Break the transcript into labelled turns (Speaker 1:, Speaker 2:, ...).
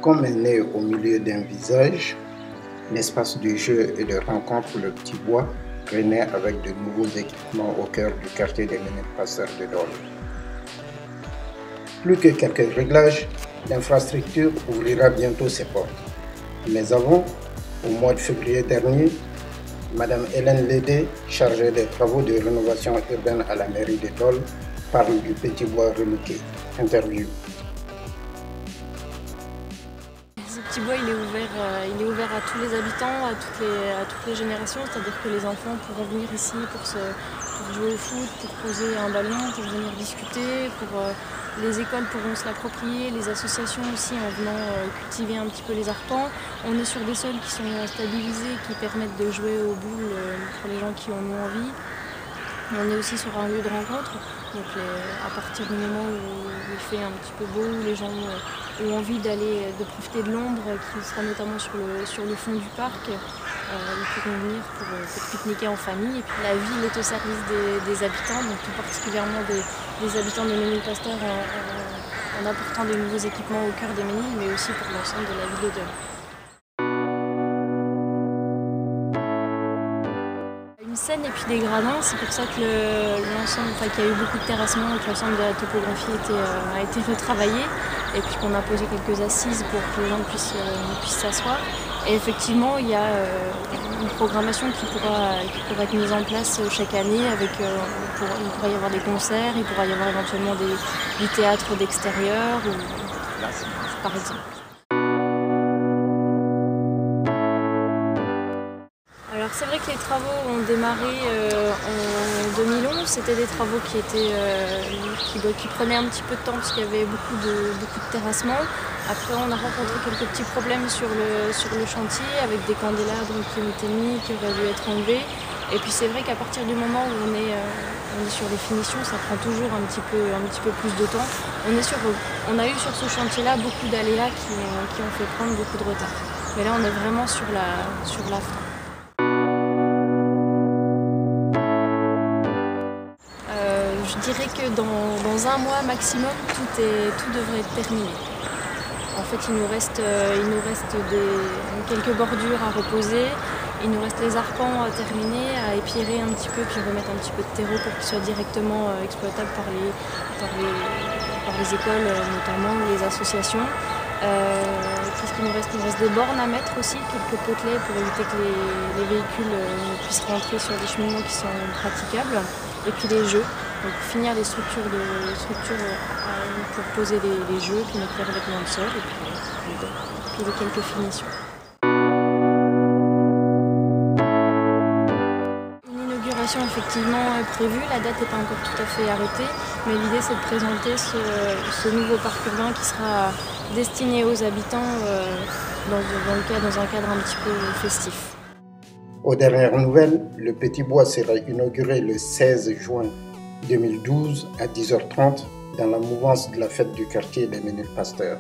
Speaker 1: Comme un nez au milieu d'un visage, l'espace de jeu et de rencontre Le Petit Bois renaît avec de nouveaux équipements au cœur du quartier des Ménil-Pasteur de Dole. Plus que quelques réglages, l'infrastructure ouvrira bientôt ses portes. Mais avant, au mois de février dernier, Madame Hélène Lédé, chargée des travaux de rénovation urbaine à la mairie de Dole, parle du Petit Bois relooké. Interview.
Speaker 2: Ce Petit Bois, il est ouvert à tous les habitants, à toutes les générations, c'est-à-dire que les enfants pourront venir ici pour jouer au foot, pour poser un ballon, pour venir discuter, les écoles pourront se l'approprier, les associations aussi en venant cultiver un petit peu les arpents. On est sur des sols qui sont stabilisés, qui permettent de jouer aux boules pour les gens qui en ont envie. On est aussi sur un lieu de rencontre, donc à partir du moment où il fait un petit peu beau, où les gens ont envie de profiter de l'ombre, qui sera notamment sur le fond du parc, ils pourront venir pour pique-niquer en famille. Et puis la ville est au service des habitants, donc tout particulièrement des habitants de Ménil-Pasteur en apportant de nouveaux équipements au cœur des Ménil, mais aussi pour l'ensemble de la ville de Dole. Une scène et puis des gradins, c'est pour ça que l'ensemble, qu'il y a eu beaucoup de terrassements et que l'ensemble de la topographie a été retravaillé et puis qu'on a posé quelques assises pour que les gens puissent s'asseoir. Et effectivement, il y a une programmation qui pourra être mise en place chaque année. Il pourra y avoir des concerts, il pourra y avoir éventuellement du théâtre d'extérieur, par exemple. Alors c'est vrai que les travaux ont démarré en 2011, c'était des travaux qui prenaient un petit peu de temps parce qu'il y avait beaucoup de terrassements. Après on a rencontré quelques petits problèmes sur le chantier avec des candélabres qui ont été mis, qui auraient dû être enlevés. Et puis c'est vrai qu'à partir du moment où on est sur les finitions, ça prend toujours un petit peu plus de temps. On a eu sur ce chantier-là beaucoup d'aléas qui ont fait prendre beaucoup de retard. Mais là on est vraiment sur la fin. Je dirais que dans un mois maximum, tout devrait être terminé. En fait, il nous reste quelques bordures à reposer, il nous reste les arpents à terminer, à épierrer un petit peu, puis remettre un petit peu de terreau pour qu'ils soient directement exploitables par les écoles notamment, ou les associations. Qu'est-ce qu'il nous reste? Il nous reste des bornes à mettre aussi, quelques potelets pour éviter que les véhicules ne puissent rentrer sur des cheminements qui sont praticables. Et puis les jeux, donc finir les structures pour poser les jeux, puis mettre les revêtements de sol, et puis les quelques finitions. Une inauguration effectivement est prévue, la date n'est pas encore tout à fait arrêtée, mais l'idée c'est de présenter ce nouveau parc urbain qui sera destiné aux habitants dans un cadre un petit peu festif.
Speaker 1: Aux dernières nouvelles, le Petit Bois sera inauguré le 16 juin 2012 à 10h30 dans la mouvance de la fête du quartier des Ménil-Pasteur.